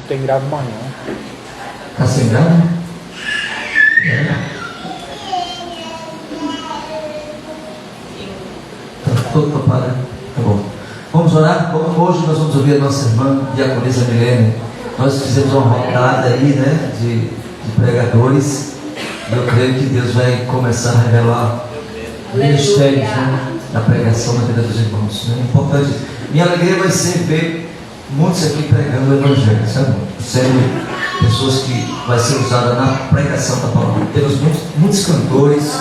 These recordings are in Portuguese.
tem grave amanhã. Está sem grave? Está todo topado? Tá bom. Vamos orar? Hoje nós vamos ouvir a nossa irmã Diaconisa Milene. Nós fizemos uma rodada aí, né, de pregadores. E eu creio que Deus vai começar a revelar ministérios, né, da pregação na vida dos irmãos. É importante. Minha alegria vai ser ver muitos aqui pregando o Evangelho, sabe? Sendo pessoas que vai ser usada na pregação da palavra. Temos muitos cantores.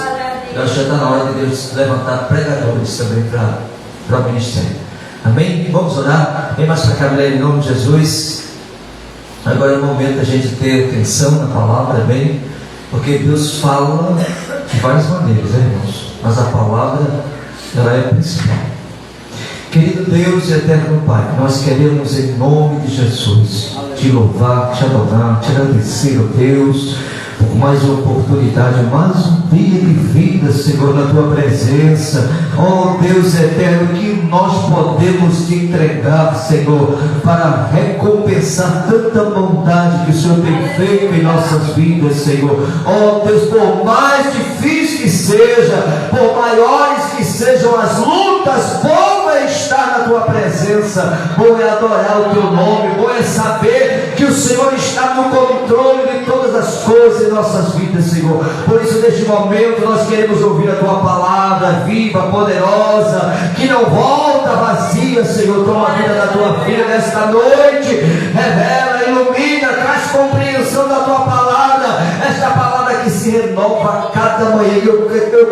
Eu acho que já está na hora de Deus levantar pregadores também para o ministério. Amém? Vamos orar. Vem mais para cá, mulher, em nome de Jesus. Agora é o momento da gente ter atenção na palavra, amém? Porque Deus fala de várias maneiras, né, irmãos? Mas a palavra, ela é a principal. Querido Deus e eterno Pai, nós queremos em nome de Jesus te louvar, te adorar, te agradecer, ó Deus, por mais uma oportunidade, mais um dia de vida, Senhor, na tua presença. Ó Deus eterno, que nós podemos te entregar, Senhor, para recompensar tanta bondade que o Senhor tem feito em nossas vidas, Senhor. Ó Deus, por mais difícil que seja, por maiores que sejam as lutas, bom é estar na tua presença, bom é adorar o teu nome, bom é saber que o Senhor está no controle de todas as coisas em nossas vidas, Senhor. Por isso, neste momento, nós queremos ouvir a tua palavra viva, poderosa, que não volta vazia, Senhor. Toma a vida da tua filha nesta noite, revela, ilumina, traz compreensão da tua palavra, esta palavra que se renova a cada manhã. Eu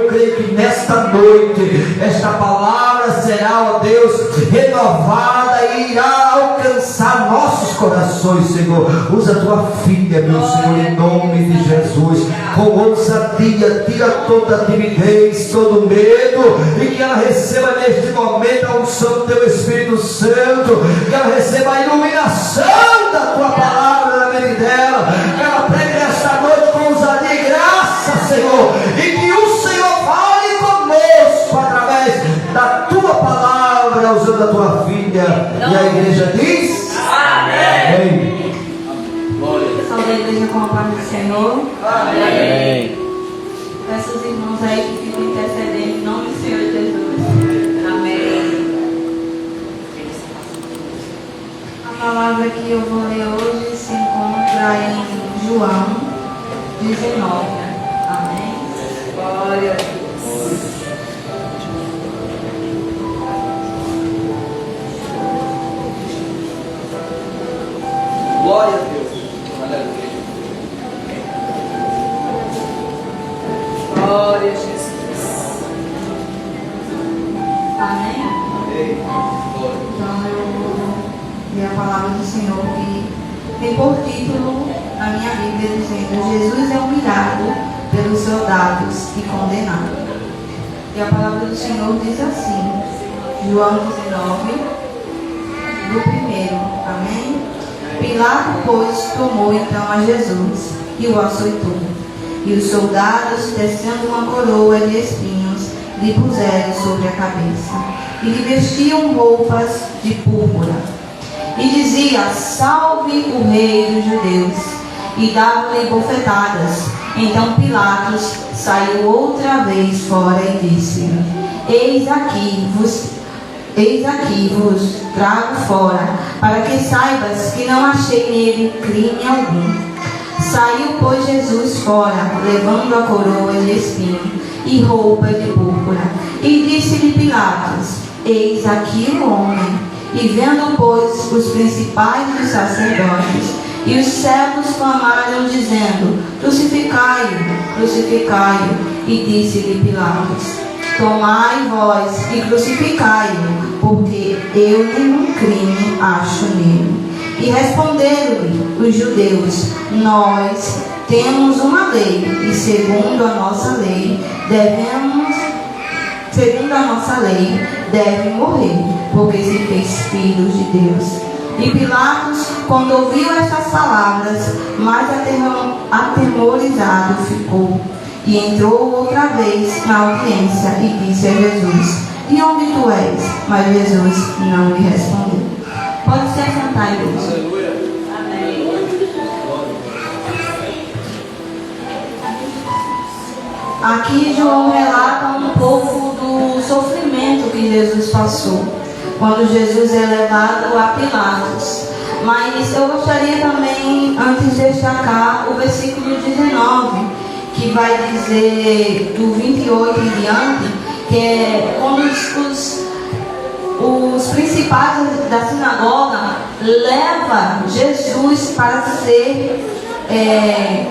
creio que nesta noite esta palavra será, ó Deus, renovada e irá alcançar nossos corações, Senhor. Usa a tua filha, meu Senhor, em nome de Jesus, com ousadia, tira toda a timidez, todo medo, e que ela receba neste momento a unção do teu Espírito Santo, que ela receba a iluminação da tua palavra na vida dela, que ela pregue nesta noite com ousadia e graça, Senhor, e que o Senhor fale conosco através da tua palavra, usando a tua filha. E a igreja diz: amém. Saúde a igreja com a paz do Senhor. Amém. Peço aos irmãos aí que ficam intercedendo em nome do Senhor Jesus. Amém. A palavra que eu vou ler hoje se encontra em João 19. Amém. Glória a Deus. Glória a Deus. Glória a Jesus. Amém? Então eu vou ler a palavra do Senhor que tem por título na minha Bíblia dizendo: Jesus é humilhado pelos soldados e condenado. E a palavra do Senhor diz assim, João 19, do 1. Amém? Pilato, pois, tomou então a Jesus e o açoitou. E os soldados, tecendo uma coroa de espinhos, lhe puseram sobre a cabeça. E lhe vestiam roupas de púrpura. E dizia: salve o rei dos judeus. E davam-lhe bofetadas. Então Pilatos saiu outra vez fora e disse: Eis aqui vos trago fora, para que saibas que não achei nele crime algum. Saiu, pois, Jesus fora, levando a coroa de espinho e roupa de púrpura. E disse-lhe Pilatos: Eis aqui o homem. E vendo, pois, os principais dos sacerdotes e os servos clamaram, dizendo: Crucificai-o, crucificai-o. E disse-lhe Pilatos: Tomai vós e crucificai-o, porque eu nenhum crime acho nele. E responderam-lhe os judeus: Nós temos uma lei, e segundo a nossa lei deve morrer, porque se fez filho de Deus. E Pilatos, quando ouviu estas palavras, mais atemorizado ficou. E entrou outra vez na audiência e disse a Jesus: De onde tu és? Mas Jesus não lhe respondeu. Pode se assentar, igreja. Amém. Aqui João relata um pouco do sofrimento que Jesus passou quando Jesus é levado a Pilatos. Mas eu gostaria também, antes de destacar o versículo 19, que vai dizer do 28 em diante, que é quando os principais da sinagoga levam Jesus para ser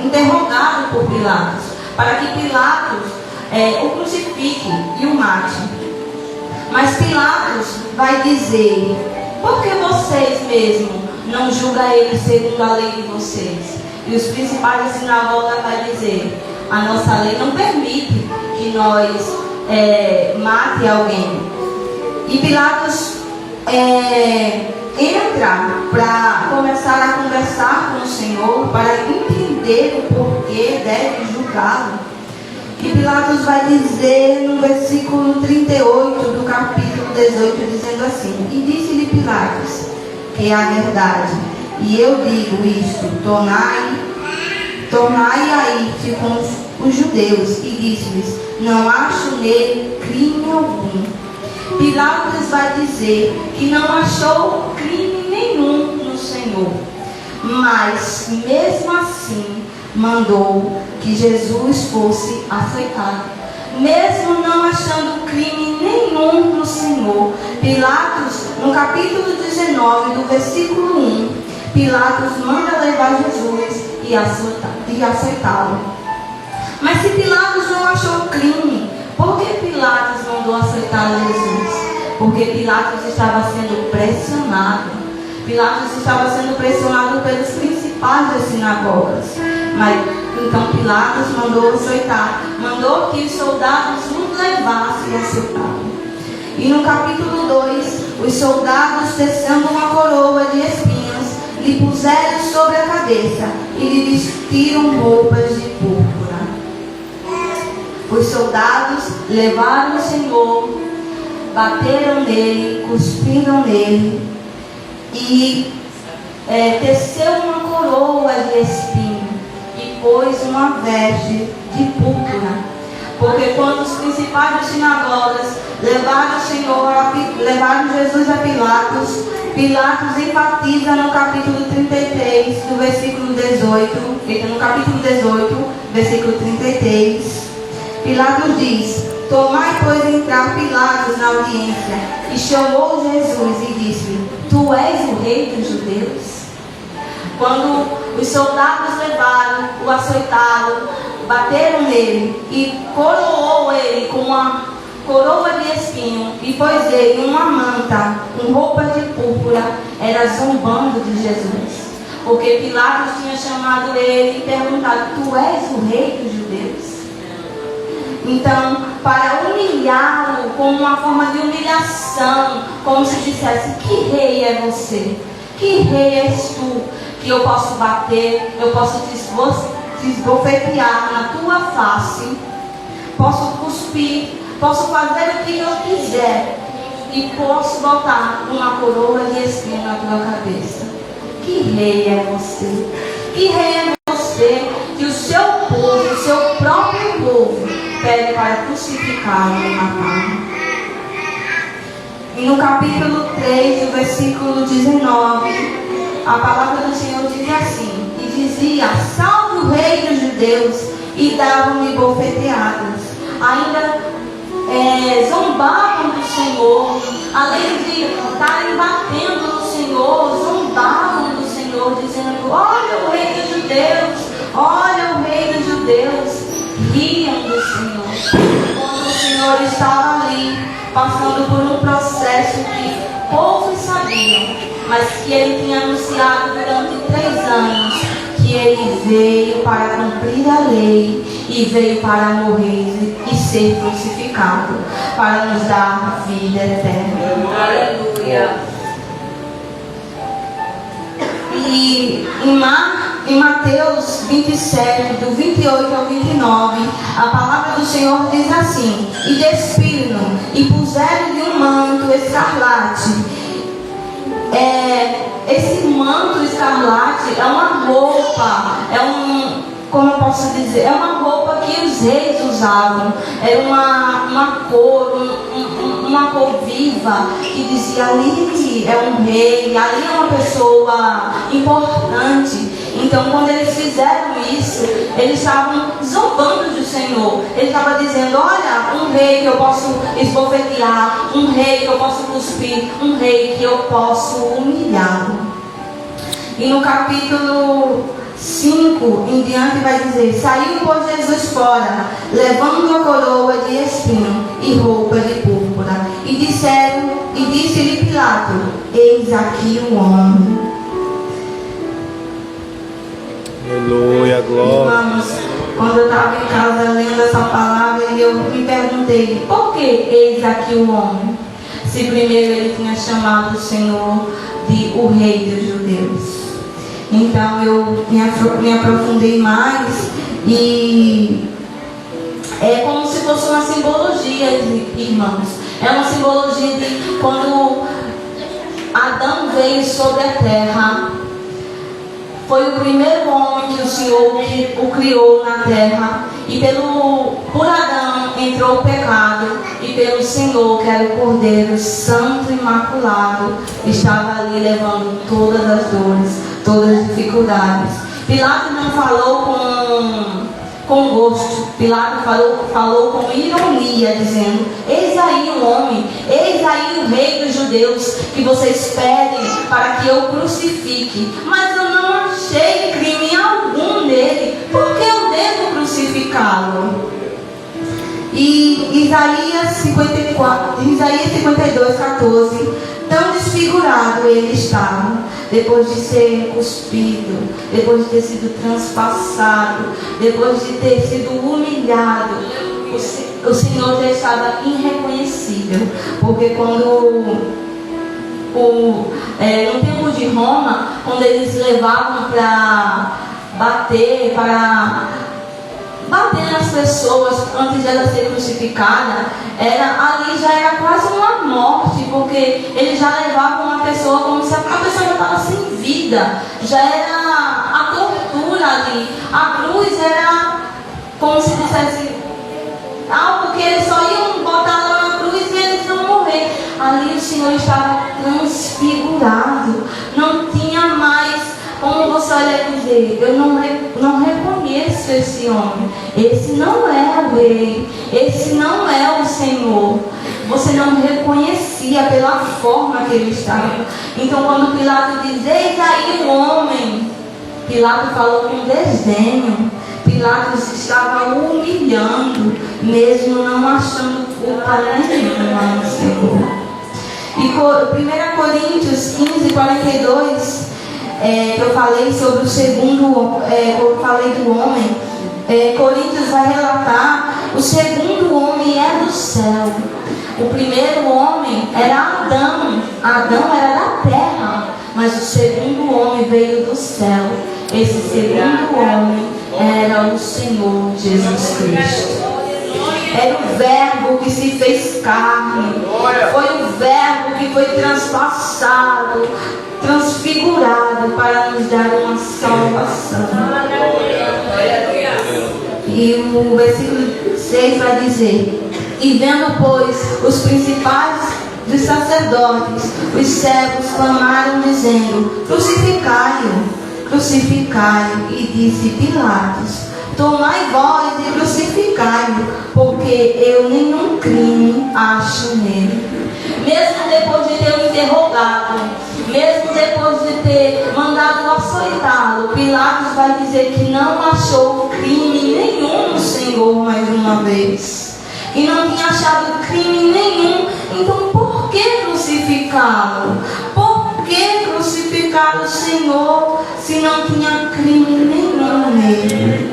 interrogado por Pilatos, para que Pilatos o crucifique e o mate. Mas Pilatos vai dizer: por que vocês mesmos não julgam ele segundo a lei de vocês? E os principais da sinagoga vai dizer: a nossa lei não permite que nós mate alguém. E Pilatos entra para começar a conversar com o Senhor, para entender o porquê deve julgá-lo. E Pilatos vai dizer no versículo 38 do capítulo 18, dizendo assim: e disse-lhe Pilatos, que é a verdade, e eu digo isto, tornai a ir com os judeus. E disse-lhes: não acho nele crime algum. Pilatos vai dizer que não achou crime nenhum no Senhor, mas mesmo assim mandou que Jesus fosse açoitado. Mesmo não achando crime nenhum no Senhor, Pilatos, no capítulo 19, do versículo 1, Pilatos manda levar Jesus e açoitá-lo. Mas se Pilatos não achou crime, por que Pilatos mandou açoitar Jesus? Porque Pilatos estava sendo pressionado. Pilatos estava sendo pressionado pelos principais das sinagogas. Mas então Pilatos mandou açoitar, mandou que os soldados o levassem a açoitá-lo. E no capítulo 2, os soldados, tecendo uma coroa de espinhos, lhe puseram sobre a cabeça e lhe vestiram roupas de púrpura. Os soldados levaram o Senhor, bateram nele, cuspiram nele e teceu uma coroa de espinho e pôs uma veste de púrpura. Porque quando os principais das sinagogas levaram Jesus a Pilatos, Pilatos enfatiza no capítulo 33, do versículo 18, no capítulo 18, versículo 33, Pilatos diz: tomai, pois, entrar Pilatos na audiência, e chamou Jesus e disse-lhe: tu és o rei dos judeus? Quando os soldados levaram, o açoitaram, bateram nele e coroou ele com uma coroa de espinho e pôs ele uma manta com roupas de púrpura, era zombando de Jesus. Porque Pilatos tinha chamado ele e perguntado: tu és o rei dos judeus? Então, para humilhá-lo como uma forma de humilhação, como se dissesse: que rei é você? Que rei és tu? Que eu posso bater, eu posso te esbofetear na tua face, posso cuspir, posso fazer o que eu quiser e posso botar uma coroa de espinho na tua cabeça. Que rei é você? Que rei é você que o seu povo, o seu próprio povo, pede para crucificá-lo e matá-lo? E no capítulo 3, do versículo 19, a palavra do Senhor diz assim: e dizia: salve o rei dos judeus, e davam-lhe bofeteadas. Ainda zombavam do Senhor, além de estarem batendo no Senhor, zombavam do Senhor, dizendo: olha o rei dos judeus, olha o rei dos judeus. Riam do Senhor, quando o Senhor estava ali, passando por um processo que poucos sabiam, mas que ele tinha anunciado durante 3 anos, que ele veio para cumprir a lei e veio para morrer e ser crucificado, para nos dar vida eterna. Aleluia. E em Mateus 27, do 28 ao 29, a palavra do Senhor diz assim: e despiram-no e puseram-lhe um manto escarlate. Esse manto escarlate é uma roupa, como eu posso dizer, é uma roupa que os reis usavam. Era uma cor, uma cor viva, que dizia: ali é um rei, ali é uma pessoa importante. Então, quando eles fizeram isso, eles estavam zombando do Senhor. Ele estava dizendo: olha, um rei que eu posso esbofetear, um rei que eu posso cuspir, um rei que eu posso humilhar. E no capítulo 5 em diante vai dizer: saiu, pois, Jesus fora, levando a coroa de espinho e roupa de púrpura. E disse-lhe Pilato: eis aqui o homem. Aleluia, glória. Irmãos, quando eu estava em casa lendo essa palavra, eu me perguntei: por que eis aqui o homem? Se primeiro ele tinha chamado o Senhor de o Rei dos Judeus. Então eu me aprofundei mais, e é como se fosse uma simbologia, irmãos. É uma simbologia de quando Adão veio sobre a terra. Foi o primeiro homem que o Senhor o criou na terra. E por Adão entrou o pecado. E pelo Senhor, que era o Cordeiro Santo e Imaculado, estava ali levando todas as dores, todas as dificuldades. Pilato não falou com gosto. Pilato falou com ironia, dizendo: eis aí um homem, eis aí o Rei dos Judeus, que vocês pedem para que eu crucifique. Mas eu não achei crime algum nele, por que eu devo crucificá-lo? E Isaías 52, 14: tão desfigurado ele estava, depois de ser cuspido, depois de ter sido transpassado, depois de ter sido humilhado. O Senhor já estava irreconhecível, porque quando no tempo de Roma, quando eles levavam para bater nas pessoas antes de ela ser crucificada, ali já era quase uma morte, porque eles já levavam uma pessoa como se a pessoa já estava sem vida, já era a tortura ali. A cruz era como se dissesse algo que eles só iam botar lá na cruz e eles iam morrer. Ali o Senhor estava transfigurado, não tinha mais como você olha e dizer: eu não reconheço esse homem, esse não é o rei, esse não é o Senhor. Você não reconhecia pela forma que ele estava. Então, quando Pilato diz: eis aí o homem, Pilato falou com desdenho. Pilato estava humilhando, mesmo não achando culpa nenhuma no Senhor. E 1 Coríntios 15, 42, que eu falei sobre o segundo, eu falei do homem, Coríntios vai relatar: o segundo homem é do céu. O primeiro homem era Adão. Adão era da terra, mas o segundo homem veio do céu. Esse segundo homem era o Senhor Jesus Cristo. Era o Verbo que se fez carne. Foi o Verbo que foi transpassado, transfigurado para nos dar uma salvação. E o versículo 6 vai dizer: e vendo, pois, os principais dos sacerdotes, os servos clamaram, dizendo: crucificai-o, crucificai-o. E disse Pilatos: tomai vós e crucificai-o, porque eu nenhum crime acho nele. Mesmo depois de ter o interrogado, mesmo depois de ter mandado açoitá-lo, Pilatos vai dizer que não achou crime nenhum no Senhor mais uma vez. E não tinha achado crime nenhum. Então por que crucificá-lo? Por que crucificar o Senhor se não tinha crime nenhum nele?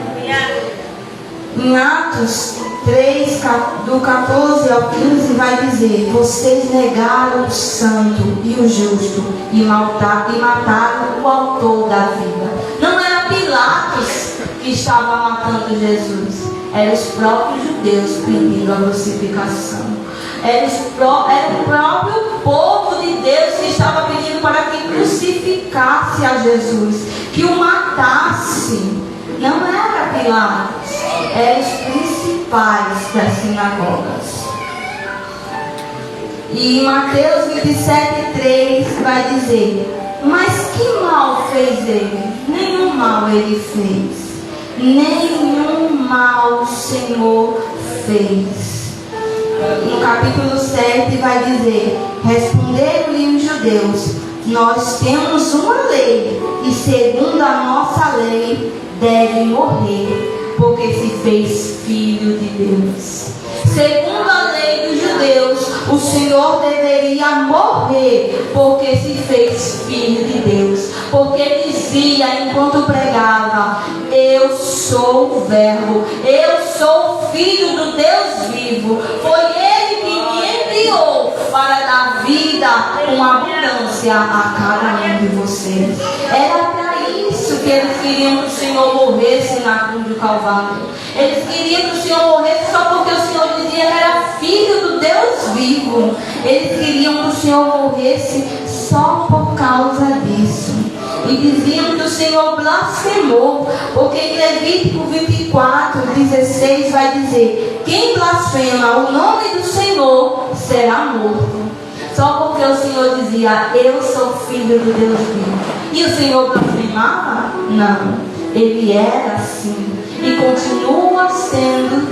Em Atos 3, do 14 ao 15, vai dizer: vocês negaram o santo e o justo e mataram o autor da vida. Não era Pilatos que estava matando Jesus, eram os próprios judeus pedindo a crucificação. Era o próprio povo de Deus que estava pedindo para que crucificasse a Jesus, que o matasse. Não era Pilatos, eram os principais principais das sinagogas. E Mateus 27:3 vai dizer: mas que mal fez ele? Nenhum mal ele fez. Nenhum mal o Senhor fez. No capítulo 7 vai dizer: responderam-lhe os judeus: nós temos uma lei, e segundo a nossa lei deve morrer, porque se fez filho de Deus. Segundo a lei dos judeus, o Senhor deveria morrer, porque se fez filho de Deus. Porque dizia enquanto pregava: eu sou o Verbo, eu sou o Filho do Deus vivo. Foi Ele que me enviou para dar vida com abundância a cada um de vocês. Era para isso que eles queriam que o Senhor morresse na cruz do Calvário. Eles queriam que o Senhor morresse só porque o Senhor dizia que era filho do Deus vivo. Eles queriam que o Senhor morresse só por causa disso. E diziam que o Senhor blasfemou, porque em Levítico 24:16 vai dizer: quem blasfema o nome do Senhor será morto. Só porque o Senhor dizia: eu sou filho do Deus vivo. E o Senhor blasfemava? Não. Ele era assim e continua sendo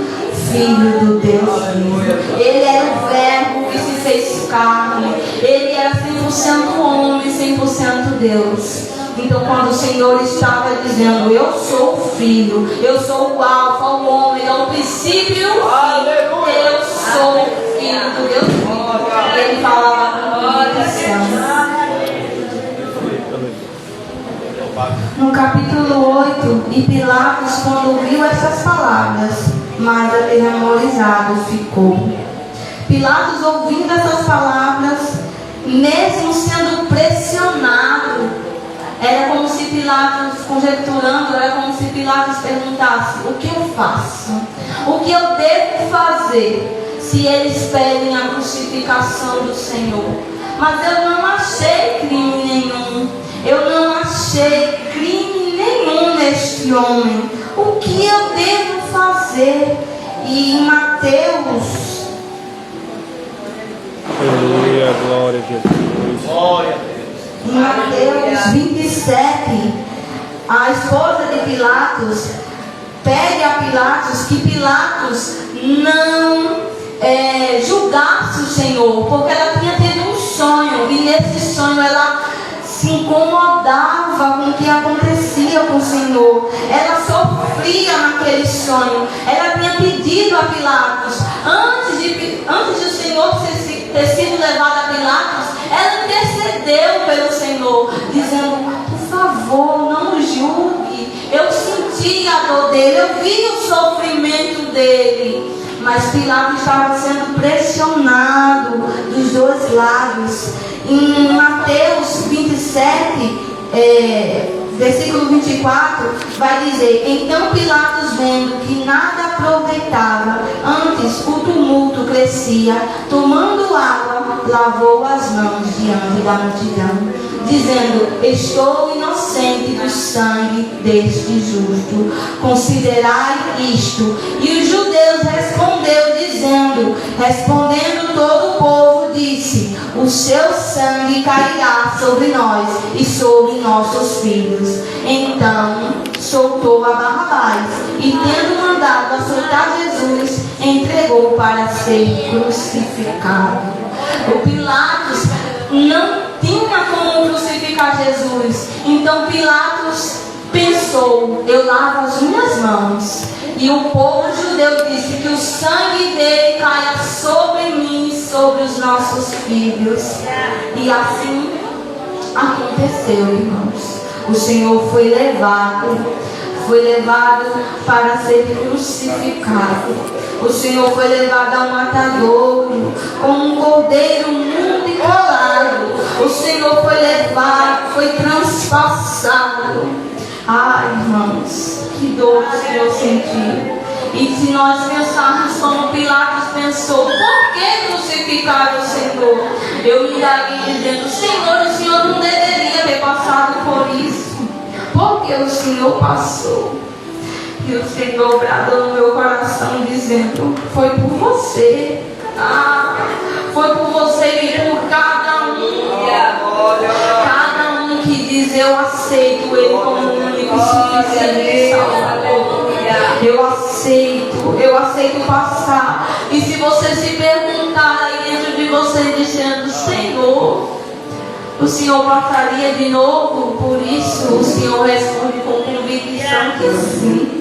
filho do Deus vivo. Ele era o Verbo que se fez carne. Ele era 100% homem, 100% Deus. Então, quando o Senhor estava dizendo: eu sou o Filho, eu sou o Alfa, o Ômega, o princípio e o fim, eu sou o Filho do Deus vivo, ele falava com convicção. No capítulo 8, e Pilatos, quando ouviu essas palavras, mais aterrorizado ficou. Pilatos, ouvindo essas palavras, mesmo sendo pressionado, era como se Pilatos, conjecturando, era como se Pilatos perguntasse: o que eu faço? O que eu devo fazer se eles pedem a crucificação do Senhor? Mas eu não achei crime nenhum. Eu não achei crime nenhum neste homem. O que eu devo fazer? E em Mateus, aleluia, glória a Jesus. Glória a Deus. Em Mateus 27, a esposa de Pilatos pede a Pilatos que Pilatos não julgasse o Senhor, porque ela tinha tido um sonho, e nesse sonho ela se incomodava com o que acontecia com o Senhor. Ela sofria naquele sonho. Ela tinha pedido a Pilatos, antes de o Senhor ter sido levado a Pilatos, ela intercedeu pelo Senhor, dizendo: por favor, não o julgue. Eu senti a dor dele, eu vi o sofrimento dele. Mas Pilatos estava sendo pressionado dos dois lados. Em Mateus 27, versículo 24, vai dizer: então Pilatos, vendo que nada aproveitava, antes o tumulto crescia, tomando água, lavou as mãos diante da multidão, dizendo: estou inocente do sangue deste justo, considerai isto. E os judeus respondendo todo o povo, disse: o seu sangue cairá sobre nós e sobre nossos filhos. Então soltou a Barrabás, e tendo mandado açoitar Jesus, entregou para ser crucificado. O Pilatos não tinha como crucificar Jesus. Então Pilatos pensou: eu lavo as minhas mãos. E o povo judeu disse: que o sangue dele caia sobre mim e sobre os nossos filhos. E assim aconteceu, irmãos. O Senhor foi levado para ser crucificado. O Senhor foi levado ao matadouro, como um cordeiro mudo e colado. O Senhor foi levado, foi transpassado. Ai, irmãos, que dor o Senhor sentiu. E se nós pensarmos como Pilatos pensou: por que crucificar o Senhor? Eu me daria dizendo: Senhor, o Senhor não deveria ter passado por isso. Porque o Senhor passou. E o Senhor bradou no meu coração dizendo: foi por você. Foi por você e por cada um. Cada um que diz: eu aceito Ele como único e suficiente Salvador. Eu aceito passar. E se você se perguntar aí dentro de você dizendo: Senhor, o Senhor passaria de novo por isso? O Senhor responde com convicção que sim.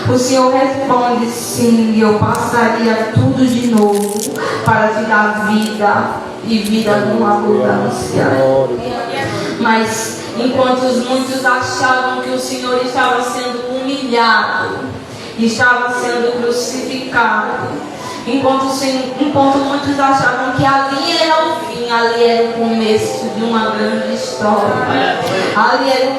O Senhor responde: sim, eu passaria tudo de novo para te dar vida e vida com abundância. Mas enquanto muitos achavam que o Senhor estava sendo humilhado, estava sendo crucificado, enquanto muitos achavam que ali era o fim, ali era o começo de uma grande história. Ali era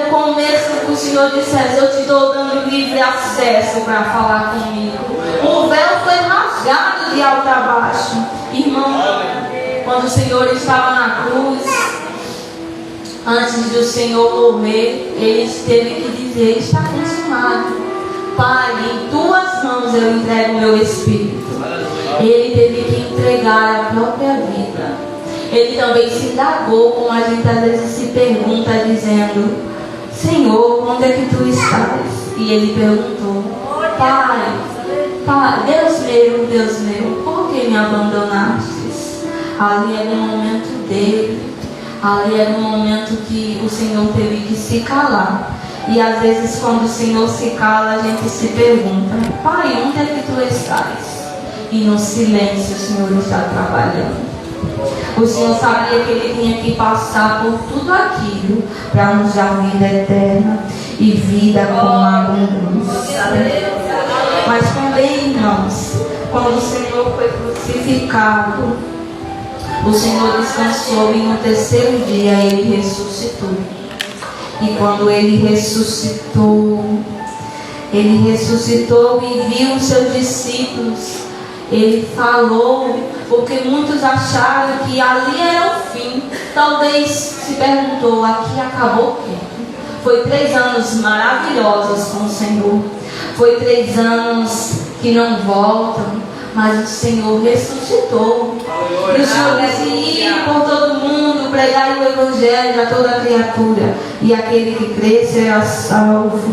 o começo que o Senhor dissesse: eu te estou dando livre acesso para falar comigo. O véu foi rasgado de alto a baixo. Irmão, quando o Senhor estava na cruz, antes de o Senhor morrer, Ele teve que dizer: está consumado. Pai, em tuas mãos eu entrego o meu espírito. Ele teve que entregar a própria vida. Ele também se indagou, como a gente às vezes se pergunta, dizendo: Senhor, onde é que tu estás? E ele perguntou: Pai, Deus meu, por que me abandonastes? Ali era o momento dele. Ali era o momento que o Senhor teve que se calar. E às vezes quando o Senhor se cala, a gente se pergunta: Pai, onde é que tu estás? E no silêncio o Senhor está trabalhando. O Senhor sabia que Ele tinha que passar por tudo aquilo para nos dar vida eterna e vida com abundância. Mas também, irmãos, quando o Senhor foi crucificado, o Senhor descansou e no terceiro dia Ele ressuscitou. E quando Ele ressuscitou e viu os seus discípulos, Ele falou, porque muitos acharam que ali era o fim. Talvez se perguntou: aqui acabou o quê? Foi 3 anos maravilhosos com o Senhor. Foi 3 anos que não voltam, mas o Senhor ressuscitou. E o Senhor disse: ir por todo mundo, pregar o Evangelho a toda criatura, e aquele que crer será salvo.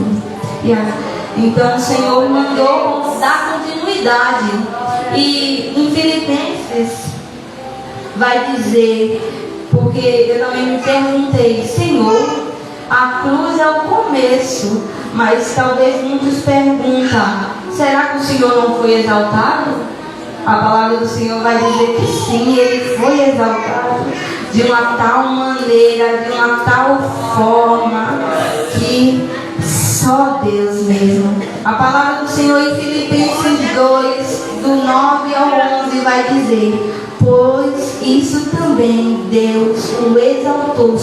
Então o Senhor mandou dar continuidade. E em Filipenses vai dizer, porque eu também me perguntei: Senhor, a cruz é o começo, mas talvez muitos perguntam: será que o Senhor não foi exaltado? A palavra do Senhor vai dizer que sim, Ele foi exaltado de uma tal maneira, de uma tal forma, que só Deus mesmo. A palavra do Senhor em Filipenses 2, do 9 ao 11 vai dizer: pois isso também Deus o exaltou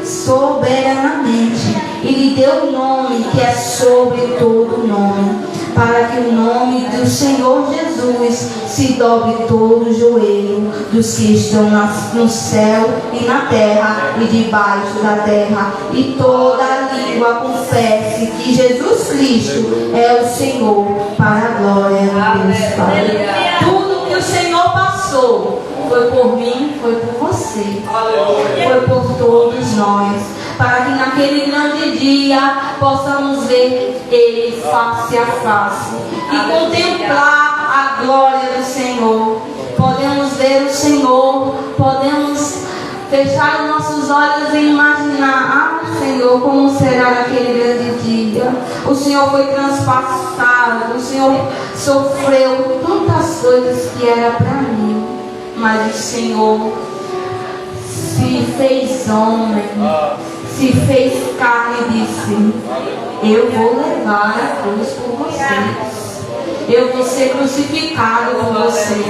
soberanamente e lhe deu o nome que é sobre todo nome, para que o nome do Senhor Jesus se dobre todo o joelho dos que estão no céu e na terra e debaixo da terra, e toda língua confesse que Jesus Cristo é o Senhor, para a glória de Deus Pai. Tudo que o Senhor passou foi por mim, foi por você, foi por todos nós, para que naquele grande dia possamos ver Ele face a face e contemplar a glória do Senhor. Podemos ver o Senhor, podemos fechar os nossos olhos e imaginar: Senhor, como será naquele grande dia? O Senhor foi transpassado, o Senhor sofreu tantas coisas que era para mim, mas o Senhor se fez homem, se fez carne e disse: eu vou levar a cruz por vocês. Eu vou ser crucificado por vocês.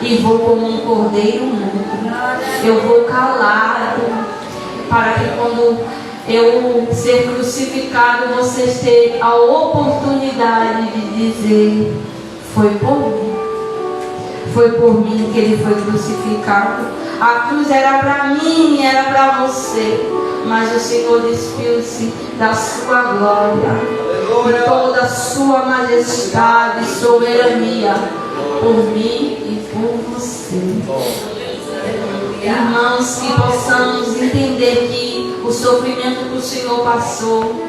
E vou como um cordeiro mudo. Eu vou calado, para que quando eu ser crucificado, vocês tenham a oportunidade de dizer: foi por mim. Foi por mim que Ele foi crucificado. A cruz era para mim, era para você. mas o Senhor despiu-se da sua glória, de toda a sua majestade e soberania, por mim e por você. Irmãos, que possamos entender que o sofrimento que o Senhor passou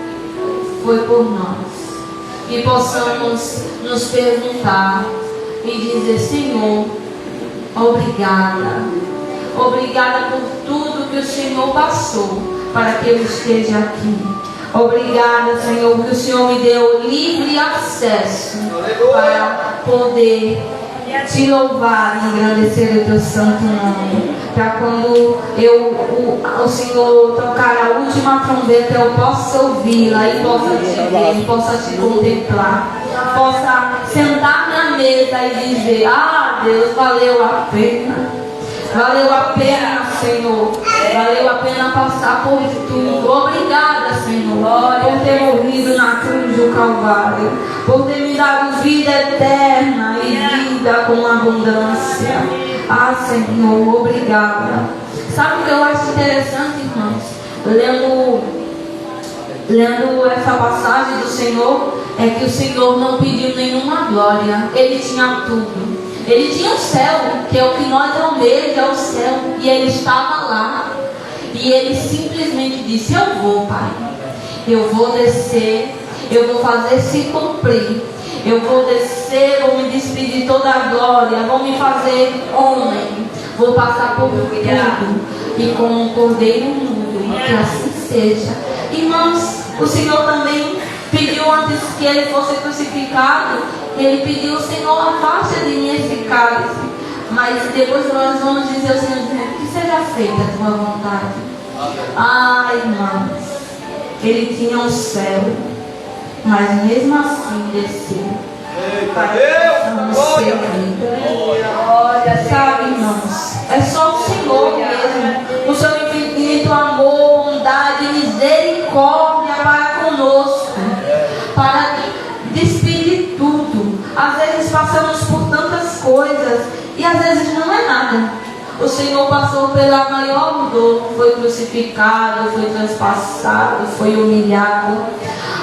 foi por nós. Que possamos nos perguntar e dizer: Senhor, obrigada. Obrigada por tudo que o Senhor passou para que eu esteja aqui. Obrigada, Senhor, porque o Senhor me deu livre acesso para poder te louvar e engrandecer o teu santo nome. Para quando o Senhor tocar a última trombeta, eu possa ouvi-la e possa te ver, possa te contemplar, possa sentar na mesa e dizer: ah, Deus, valeu a pena. Valeu a pena, Senhor. Valeu a pena passar por tudo. Obrigada, Senhor, por ter morrido na cruz do Calvário, por ter me dado vida eterna e vida com abundância. Ah, Senhor, obrigada. Sabe o que eu acho interessante, irmãos? Lendo essa passagem do Senhor, é que o Senhor não pediu nenhuma glória. Ele tinha tudo. Ele tinha o céu, que é o que nós almejamos, é o céu. E ele estava lá. E ele simplesmente disse: eu vou, Pai. Eu vou descer. Eu vou fazer se cumprir. Eu vou descer, vou me despedir de toda a glória. Vou me fazer homem. Vou passar por tudo. E como um cordeiro mudo. Que assim seja. Irmãos, o Senhor também pediu, antes que ele fosse crucificado, ele pediu: Senhor, afasta de mim esse cálice. Mas depois nós vamos dizer ao Senhor: que seja feita a tua vontade. Ah, irmãos, ele tinha um céu, mas mesmo assim desceu para nos servir. Sabe, irmãos, é só o Senhor mesmo, o seu infinito amor, bondade, misericórdia para conosco, para despedir tudo. Às vezes passamos por tantas coisas e às vezes não é nada. O Senhor passou pela maior dor, foi crucificado, foi transpassado, foi humilhado.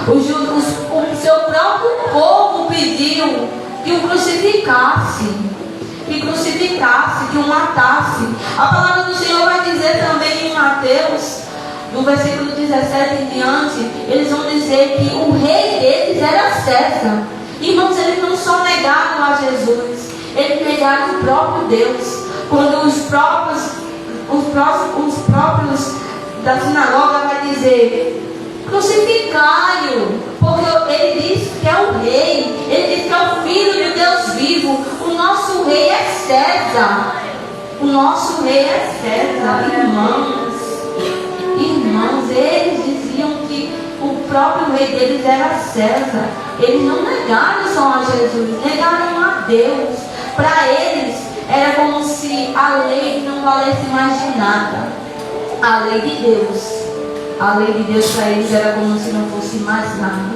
O seu próprio povo pediu que o crucificasse, que o matasse. A palavra do Senhor vai dizer também em Mateus, do versículo 17 em diante, eles vão dizer que o rei deles era César. Irmãos, eles não só negaram a Jesus, eles negaram o próprio Deus. Quando os próprios da sinagoga vai dizer: crucificai-o, porque ele diz que é o rei, ele diz que é o filho de Deus vivo. O nosso rei é César. O nosso rei é César. Irmãos, eles diziam que o próprio rei deles era César. Eles não negaram só a Jesus, negaram a Deus. Para eles era como se a lei não valesse mais de nada. A lei de Deus para eles era como se não fosse mais nada.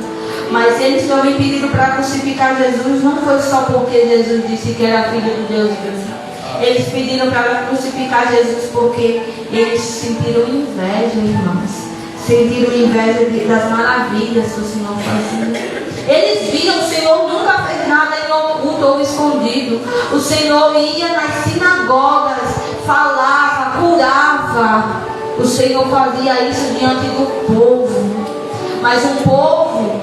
Mas eles também pediram para crucificar Jesus, não foi só porque Jesus disse que era filho de Deus vivo. Eles pediram para crucificar Jesus porque eles sentiram inveja, irmãos. Sentiram inveja das maravilhas que o Senhor fazia. Eles viam: o Senhor nunca fez nada em oculto ou escondido. O Senhor ia nas sinagogas, falava, curava. O Senhor fazia isso diante do povo. Mas um povo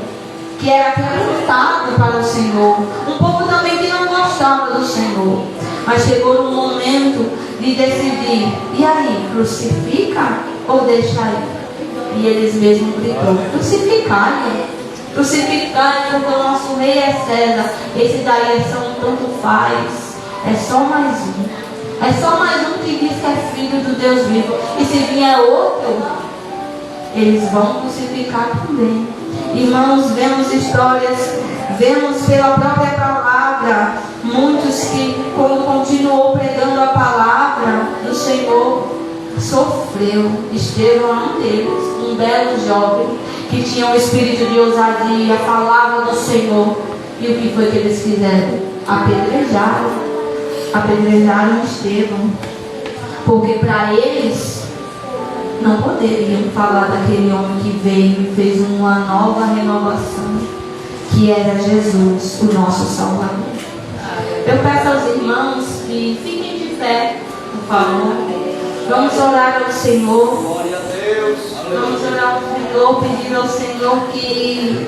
que era quebrantado para o Senhor. Um povo também que não gostava do Senhor. Mas chegou um momento de decidir: e aí, crucifica ou deixa aí? E eles mesmos gritaram: crucificai. Crucificai, porque o nosso rei é César. Esse daí é só um tanto faz. É só mais um. É só mais um que diz que é filho do Deus vivo. E se vier outro, eles vão crucificar também. Irmãos, vemos histórias, vemos pela própria palavra, muitos que, quando continuou pregando a palavra do Senhor, sofreu. Estevão é um deles, um belo jovem que tinha um espírito de ousadia, falava do Senhor. E o que foi que eles fizeram? Apedrejaram Estevão. Porque para eles não poderiam falar daquele homem que veio e fez uma nova renovação, que era Jesus, o nosso Salvador. Eu peço aos irmãos que fiquem de pé, por favor. Vamos orar ao Senhor. Vamos orar ao Senhor, pedir ao Senhor que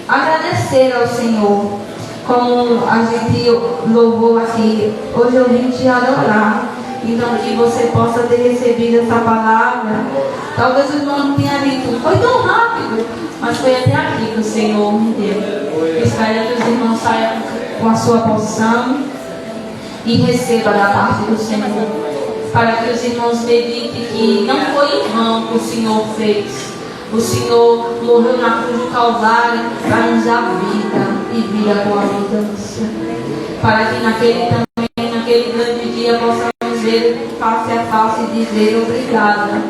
agradecer ao Senhor, como a gente louvou aqui. Hoje eu vim te adorar. Então que você possa ter recebido essa palavra. Talvez o irmão não tenha dito, foi tão rápido, mas foi até aqui que o Senhor me deu. Espero que os irmãos saiam com a sua porção e recebam da parte do Senhor, para que os irmãos meditem que não foi em vão que o Senhor fez. O Senhor morreu na cruz do Calvário para nos dar vida e vida com abundância, para que naquele grande dia possamos ver face a face e dizer obrigada.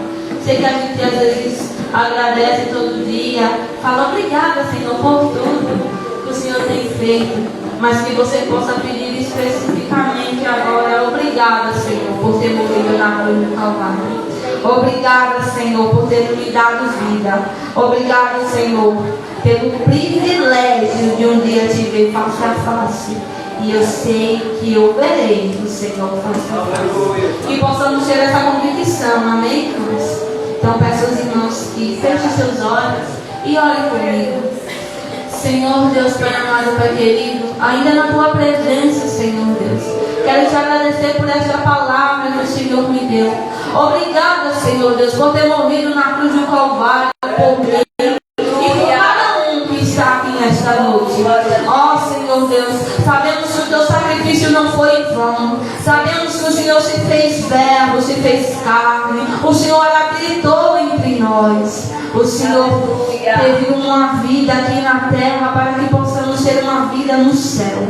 Sei que a gente às vezes agradece todo dia, fala obrigada, Senhor, por tudo que o Senhor tem feito, mas que você possa pedir especificamente agora, obrigada, Senhor, por ter morrido na cruz do Calvário. Obrigada, Senhor, por ter me dado vida. Obrigada, Senhor, pelo privilégio de um dia te ver face a face. E eu sei que eu verei o Senhor face a face. Que possamos ter essa convicção, amém, irmãos? Então peço aos irmãos que fechem seus olhos e orem comigo. Senhor Deus, Pai amado, Pai querido, ainda na Tua presença, Senhor Deus, quero te agradecer por esta palavra que o Senhor me deu. Obrigada, Senhor Deus, por ter morrido na cruz do Calvário por mim e por cada um que está aqui nesta noite. Ó Senhor Deus, sabemos que o Teu sacrifício não foi em vão. Sabemos que o Senhor se fez verbo, se fez carne. O Senhor habitou entre nós. O Senhor teve uma vida aqui na terra para que possamos ter uma vida no céu,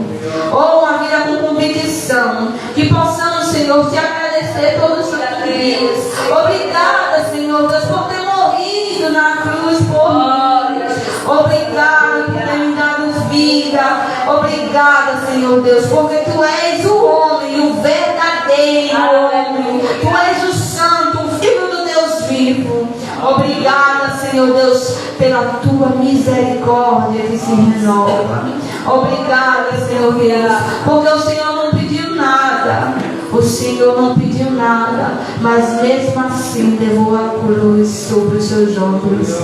ou uma vida com convicção, que possamos, Senhor, te agradecer todos os dias. Obrigada, Senhor Deus, por ter morrido na cruz por mim. Obrigada por ter me dado vida. Obrigada, Senhor Deus, porque Tu és o homem, o verdadeiro homem. Tu és o santo, o Filho do Deus vivo. Obrigada, Senhor Deus, pela Tua misericórdia que se renova. Obrigada, Senhor Deus, porque o Senhor não pediu nada. O Senhor não pediu nada, mas mesmo assim levou a cruz sobre os seus ombros.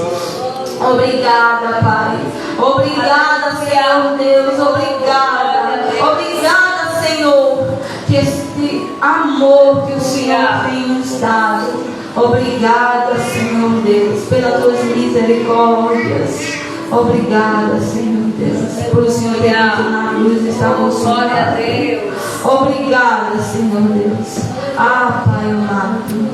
Obrigada, Pai. Obrigada, Senhor Deus. Obrigada. Obrigada, Senhor, que este amor que o Senhor tem nos dado. Obrigada, Senhor Deus, pelas Tuas misericórdias. Obrigada, Senhor Deus, por o Senhor ter vindo na cruz e estar consumado. Obrigada, Senhor Deus. Ah, Pai amado,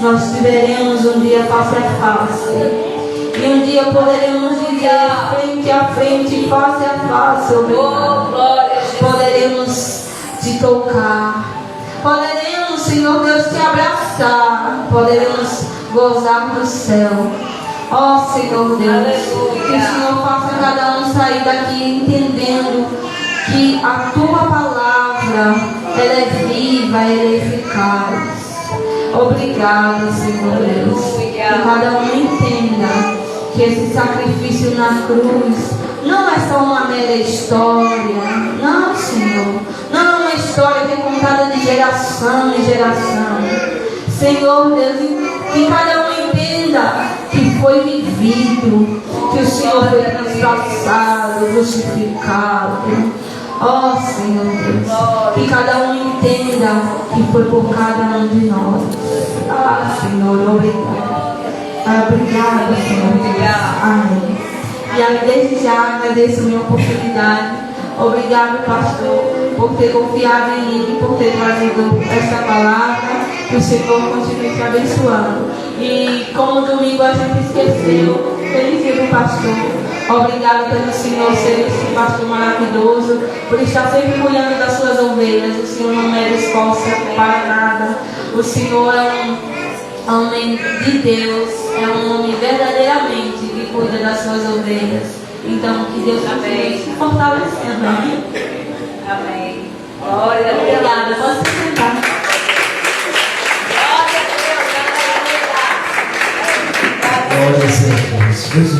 nós te veremos um dia face a face. E um dia poderemos dizer frente a frente, face a face, obrigado. Poderemos te tocar. Poderemos, Senhor Deus, te abraçar. Poderemos gozar do céu. Ó Senhor Deus, que o Senhor faça cada um sair daqui entendendo que a Tua palavra, ela é viva, ela é eficaz. Obrigada, Senhor Deus. Que cada um entenda que esse sacrifício na cruz não é só uma mera história. Não, Senhor. Não é uma história que é contada de geração em geração. Senhor Deus, que cada um entenda que foi vivido, que o Senhor foi transpassado, crucificado. Ó Senhor Deus, que cada um entenda que foi por cada um de nós. Ah, Senhor, obrigado. Obrigada, Senhor Deus. Amém. E desde já agradeço a minha oportunidade. Obrigado, pastor, por ter confiado em mim, por ter trazido esta palavra. Que o Senhor continue te abençoando. E como domingo a gente esqueceu, feliz dia do pastor. Obrigado pelo Senhor ser esse pastor maravilhoso, por estar sempre cuidando das suas ovelhas. O Senhor não mede esforço para nada. O Senhor é um homem de Deus, é um homem verdadeiramente que cuida das suas ovelhas. Então, que Deus continue se fortalecendo. Amém. Amém. Glória a Deus. Obrigada. Pode se sentar. Glória a Deus. Glória a Deus. Meus irmãos,